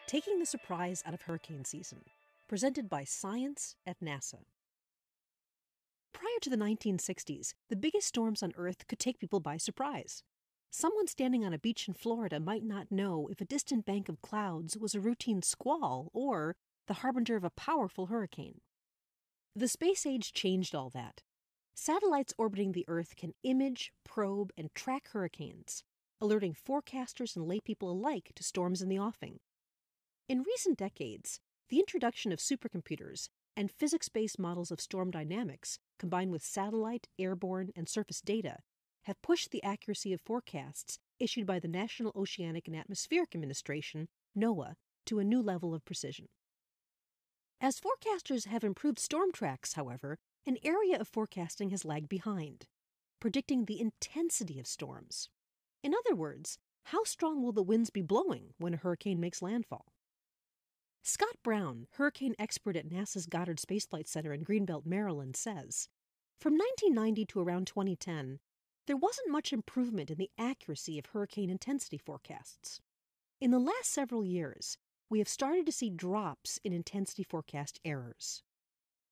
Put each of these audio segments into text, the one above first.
Taking the Surprise Out of Hurricane Season, presented by Science at NASA. Prior to the 1960s, the biggest storms on Earth could take people by surprise. Someone standing on a beach in Florida might not know if a distant bank of clouds was a routine squall or the harbinger of a powerful hurricane. The space age changed all that. Satellites orbiting the Earth can image, probe, and track hurricanes, alerting forecasters and laypeople alike to storms in the offing. In recent decades, the introduction of supercomputers and physics-based models of storm dynamics, combined with satellite, airborne, and surface data, have pushed the accuracy of forecasts issued by the National Oceanic and Atmospheric Administration, NOAA, to a new level of precision. As forecasters have improved storm tracks, however, an area of forecasting has lagged behind, predicting the intensity of storms. In other words, how strong will the winds be blowing when a hurricane makes landfall? Scott Brown, hurricane expert at NASA's Goddard Space Flight Center in Greenbelt, Maryland, says, from 1990 to around 2010, there wasn't much improvement in the accuracy of hurricane intensity forecasts. In the last several years, we have started to see drops in intensity forecast errors.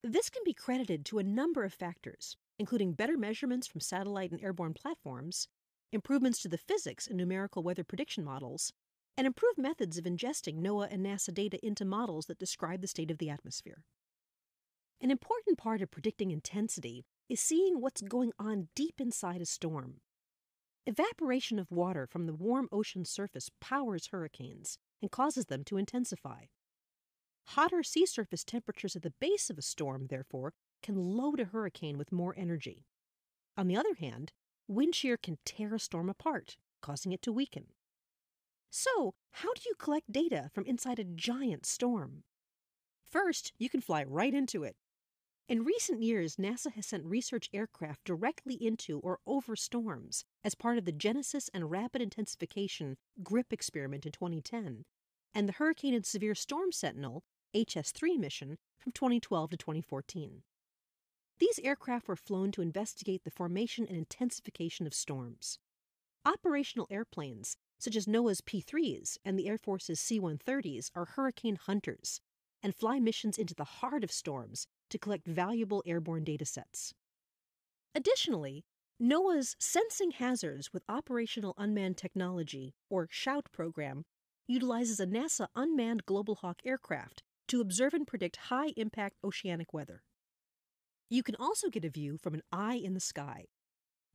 This can be credited to a number of factors, including better measurements from satellite and airborne platforms, improvements to the physics and numerical weather prediction models, and improved methods of ingesting NOAA and NASA data into models that describe the state of the atmosphere. An important part of predicting intensity is seeing what's going on deep inside a storm. Evaporation of water from the warm ocean surface powers hurricanes and causes them to intensify. Hotter sea surface temperatures at the base of a storm, therefore, can load a hurricane with more energy. On the other hand, wind shear can tear a storm apart, causing it to weaken. So, how do you collect data from inside a giant storm? First, you can fly right into it. In recent years, NASA has sent research aircraft directly into or over storms as part of the Genesis and Rapid Intensification GRIP experiment in 2010 and the Hurricane and Severe Storm Sentinel HS-3 mission from 2012 to 2014. These aircraft were flown to investigate the formation and intensification of storms. Operational airplanes, such as NOAA's P-3s and the Air Force's C-130s, are hurricane hunters and fly missions into the heart of storms to collect valuable airborne datasets. Additionally, NOAA's Sensing Hazards with Operational Unmanned Technology, or SHOUT program, utilizes a NASA unmanned Global Hawk aircraft to observe and predict high-impact oceanic weather. You can also get a view from an eye in the sky.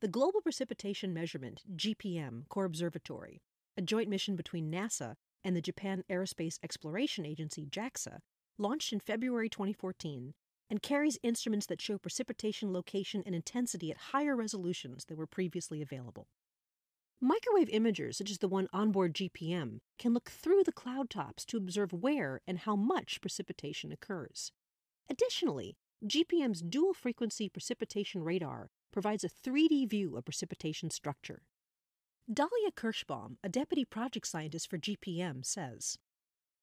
The Global Precipitation Measurement (GPM) Core Observatory, a joint mission between NASA and the Japan Aerospace Exploration Agency JAXA, launched in February 2014 and carries instruments that show precipitation location and intensity at higher resolutions than were previously available. Microwave imagers, such as the one onboard GPM, can look through the cloud tops to observe where and how much precipitation occurs. Additionally, GPM's dual-frequency precipitation radar provides a 3D view of precipitation structure. Dahlia Kirschbaum, a deputy project scientist for GPM, says,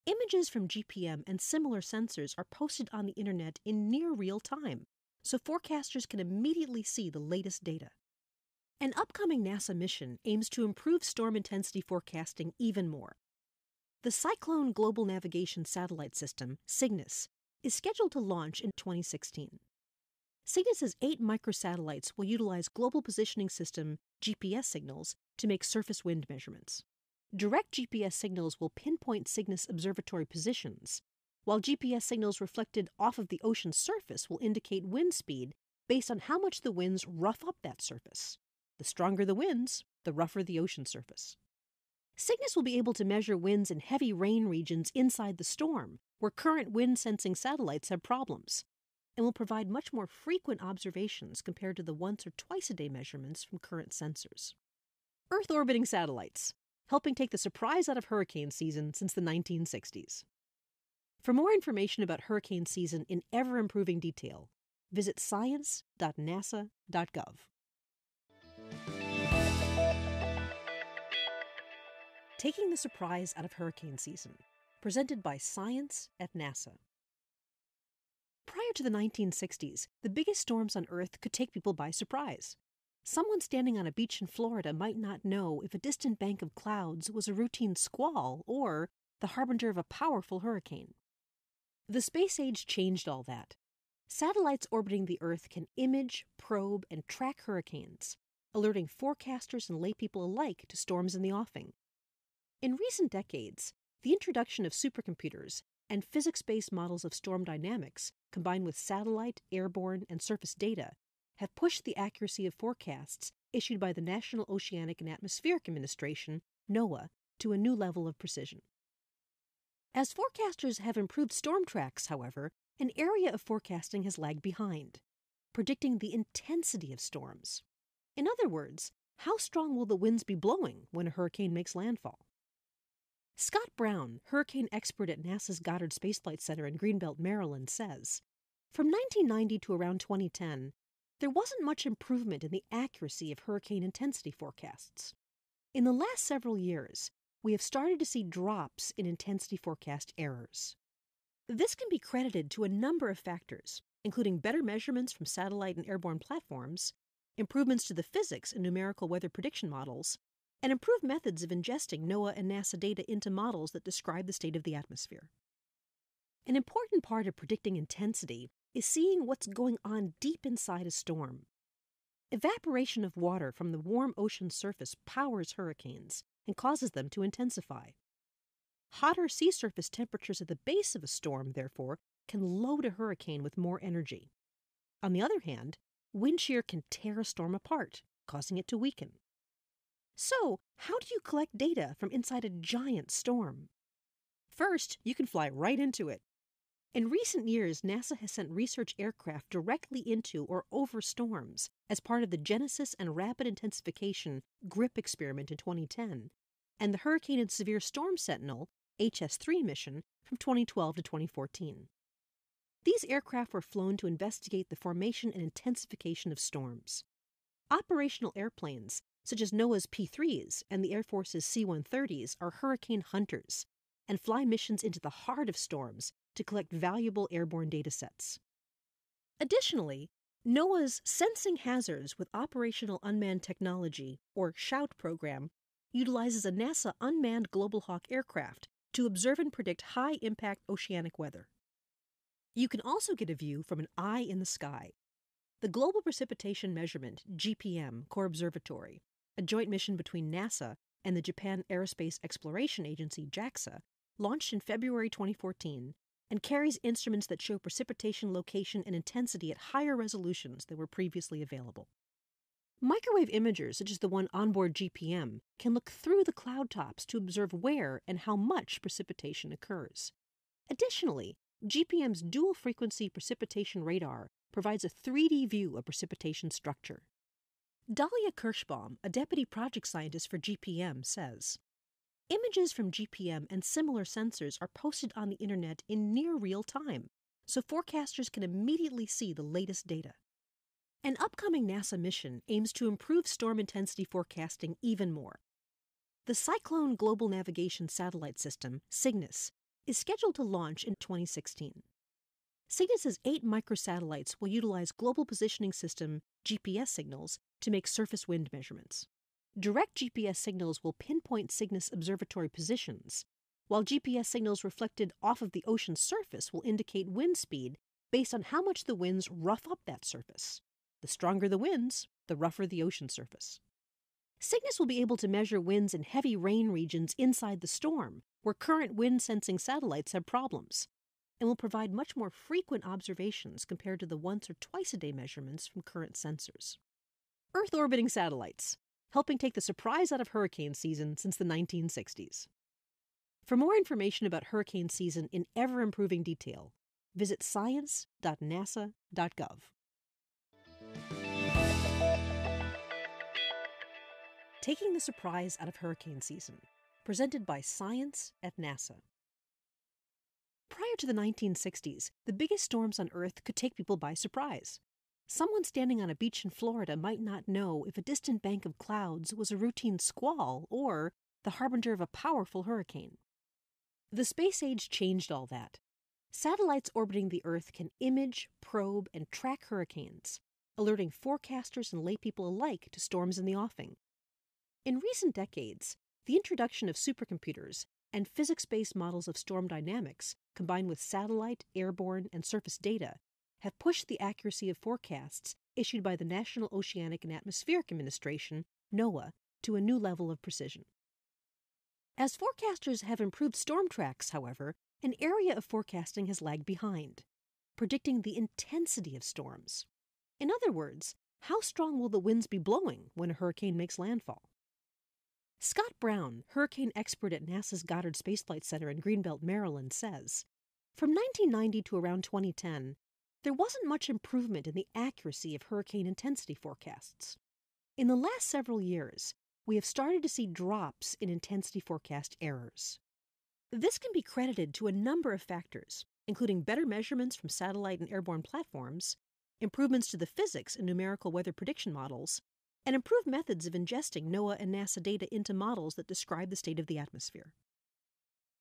images from GPM and similar sensors are posted on the internet in near real time, so forecasters can immediately see the latest data. An upcoming NASA mission aims to improve storm intensity forecasting even more. The Cyclone Global Navigation Satellite System, CYGNSS, is scheduled to launch in 2016. CYGNSS's 8 microsatellites will utilize Global Positioning System (GPS) signals to make surface wind measurements. Direct GPS signals will pinpoint CYGNSS observatory positions, while GPS signals reflected off of the ocean's surface will indicate wind speed based on how much the winds rough up that surface. The stronger the winds, the rougher the ocean surface. CYGNSS will be able to measure winds in heavy rain regions inside the storm, where current wind-sensing satellites have problems, and will provide much more frequent observations compared to the once or twice-a-day measurements from current sensors. Earth-orbiting satellites, helping take the surprise out of hurricane season since the 1960s. For more information about hurricane season in ever-improving detail, visit science.nasa.gov. Taking the Surprise Out of Hurricane Season, presented by Science at NASA. Prior to the 1960s, the biggest storms on Earth could take people by surprise. Someone standing on a beach in Florida might not know if a distant bank of clouds was a routine squall or the harbinger of a powerful hurricane. The space age changed all that. Satellites orbiting the Earth can image, probe, and track hurricanes, alerting forecasters and laypeople alike to storms in the offing. In recent decades, the introduction of supercomputers and physics-based models of storm dynamics, combined with satellite, airborne, and surface data, have pushed the accuracy of forecasts issued by the National Oceanic and Atmospheric Administration, NOAA, to a new level of precision. As forecasters have improved storm tracks, however, an area of forecasting has lagged behind, predicting the intensity of storms. In other words, how strong will the winds be blowing when a hurricane makes landfall? Scott Brown, hurricane expert at NASA's Goddard Space Flight Center in Greenbelt, Maryland, says, from 1990 to around 2010, there wasn't much improvement in the accuracy of hurricane intensity forecasts. In the last several years, we have started to see drops in intensity forecast errors. This can be credited to a number of factors, including better measurements from satellite and airborne platforms, improvements to the physics and numerical weather prediction models, and improved methods of ingesting NOAA and NASA data into models that describe the state of the atmosphere. An important part of predicting intensity is seeing what's going on deep inside a storm. Evaporation of water from the warm ocean surface powers hurricanes and causes them to intensify. Hotter sea surface temperatures at the base of a storm, therefore, can load a hurricane with more energy. On the other hand, wind shear can tear a storm apart, causing it to weaken. So, how do you collect data from inside a giant storm? First, you can fly right into it. In recent years, NASA has sent research aircraft directly into or over storms as part of the Genesis and Rapid Intensification GRIP experiment in 2010, and the Hurricane and Severe Storm Sentinel HS-3 mission from 2012 to 2014. These aircraft were flown to investigate the formation and intensification of storms. Operational airplanes, such as NOAA's P-3s and the Air Force's C-130s, are hurricane hunters and fly missions into the heart of storms to collect valuable airborne data sets. Additionally, NOAA's Sensing Hazards with Operational Unmanned Technology, or SHOUT program, utilizes a NASA unmanned Global Hawk aircraft to observe and predict high-impact oceanic weather. You can also get a view from an eye in the sky. The Global Precipitation Measurement (GPM) Core Observatory, a joint mission between NASA and the Japan Aerospace Exploration Agency (JAXA), launched in February 2014 and carries instruments that show precipitation location and intensity at higher resolutions than were previously available. Microwave imagers, such as the one onboard GPM, can look through the cloud tops to observe where and how much precipitation occurs. Additionally, GPM's dual-frequency precipitation radar provides a 3D view of precipitation structure. Dahlia Kirschbaum, a deputy project scientist for GPM, says, images from GPM and similar sensors are posted on the internet in near real time, so forecasters can immediately see the latest data. An upcoming NASA mission aims to improve storm intensity forecasting even more. The Cyclone Global Navigation Satellite System, CYGNSS, is scheduled to launch in 2016. CYGNSS's 8 microsatellites will utilize Global Positioning System (GPS) signals to make surface wind measurements. Direct GPS signals will pinpoint CYGNSS observatory positions, while GPS signals reflected off of the ocean's surface will indicate wind speed based on how much the winds rough up that surface. The stronger the winds, the rougher the ocean surface. CYGNSS will be able to measure winds in heavy rain regions inside the storm, where current wind-sensing satellites have problems, and will provide much more frequent observations compared to the once or twice-a-day measurements from current sensors. Earth-orbiting satellites, helping take the surprise out of hurricane season since the 1960s. For more information about hurricane season in ever-improving detail, visit science.nasa.gov. Taking the surprise out of hurricane season, presented by Science at NASA. Prior to the 1960s, the biggest storms on Earth could take people by surprise. Someone standing on a beach in Florida might not know if a distant bank of clouds was a routine squall or the harbinger of a powerful hurricane. The space age changed all that. Satellites orbiting the Earth can image, probe, and track hurricanes, alerting forecasters and laypeople alike to storms in the offing. In recent decades, the introduction of supercomputers and physics-based models of storm dynamics, combined with satellite, airborne, and surface data, have pushed the accuracy of forecasts issued by the National Oceanic and Atmospheric Administration, NOAA, to a new level of precision. As forecasters have improved storm tracks, however, an area of forecasting has lagged behind, predicting the intensity of storms. In other words, how strong will the winds be blowing when a hurricane makes landfall? Scott Brown, hurricane expert at NASA's Goddard Space Flight Center in Greenbelt, Maryland, says, from 1990 to around 2010, there wasn't much improvement in the accuracy of hurricane intensity forecasts. In the last several years, we have started to see drops in intensity forecast errors. This can be credited to a number of factors, including better measurements from satellite and airborne platforms, improvements to the physics and numerical weather prediction models, and improved methods of ingesting NOAA and NASA data into models that describe the state of the atmosphere.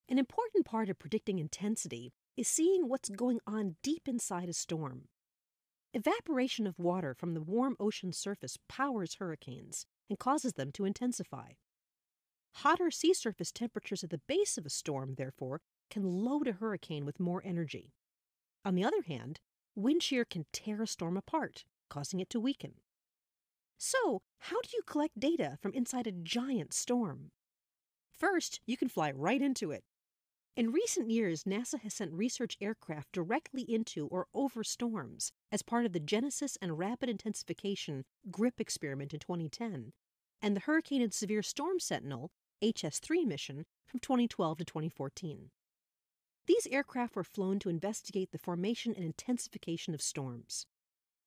An important part of predicting intensity is seeing what's going on deep inside a storm. Evaporation of water from the warm ocean surface powers hurricanes and causes them to intensify. Hotter sea surface temperatures at the base of a storm, therefore, can load a hurricane with more energy. On the other hand, wind shear can tear a storm apart, causing it to weaken. So, how do you collect data from inside a giant storm? First, you can fly right into it. In recent years, NASA has sent research aircraft directly into or over storms as part of the Genesis and Rapid Intensification GRIP experiment in 2010, and the Hurricane and Severe Storm Sentinel HS-3 mission from 2012 to 2014. These aircraft were flown to investigate the formation and intensification of storms.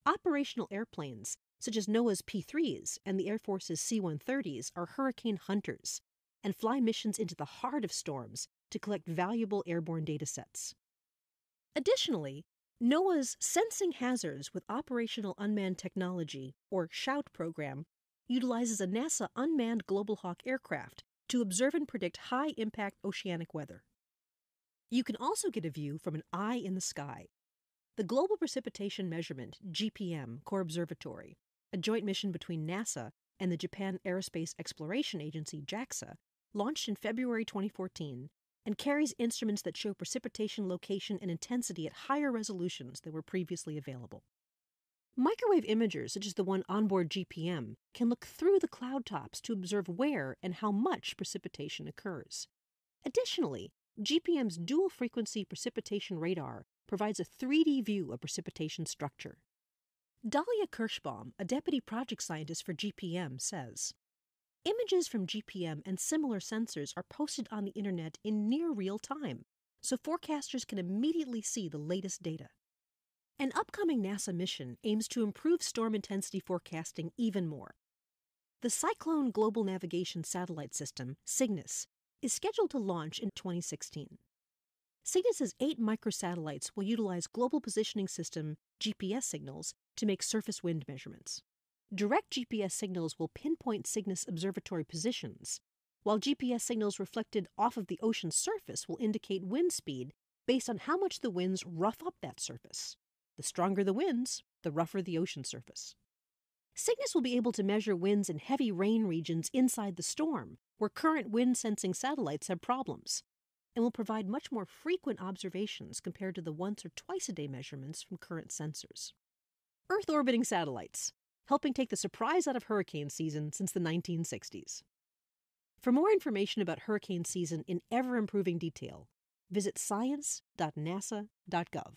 Operational airplanes, such as NOAA's P-3s and the Air Force's C-130s, are hurricane hunters and fly missions into the heart of storms to collect valuable airborne data sets. Additionally, NOAA's Sensing Hazards with Operational Unmanned Technology, or SHOUT program, utilizes a NASA unmanned Global Hawk aircraft to observe and predict high-impact oceanic weather. You can also get a view from an eye in the sky. The Global Precipitation Measurement (GPM) Core Observatory, a joint mission between NASA and the Japan Aerospace Exploration Agency (JAXA), launched in February 2014 and carries instruments that show precipitation location and intensity at higher resolutions than were previously available. Microwave imagers, such as the one onboard GPM, can look through the cloud tops to observe where and how much precipitation occurs. Additionally, GPM's dual-frequency precipitation radar provides a 3D view of precipitation structure. Dahlia Kirschbaum, a deputy project scientist for GPM, says, images from GPM and similar sensors are posted on the internet in near real time, so forecasters can immediately see the latest data. An upcoming NASA mission aims to improve storm intensity forecasting even more. The Cyclone Global Navigation Satellite System, CYGNSS, is scheduled to launch in 2016. CYGNSS's 8 microsatellites will utilize Global Positioning System GPS signals to make surface wind measurements. Direct GPS signals will pinpoint Cygnus observatory positions, while GPS signals reflected off of the ocean's surface will indicate wind speed based on how much the winds rough up that surface. The stronger the winds, the rougher the ocean surface. Cygnus will be able to measure winds in heavy rain regions inside the storm, where current wind-sensing satellites have problems, and will provide much more frequent observations compared to the once or twice-a-day measurements from current sensors. Earth-orbiting satellites, helping take the surprise out of hurricane season since the 1960s. For more information about hurricane season in ever-improving detail, visit science.nasa.gov.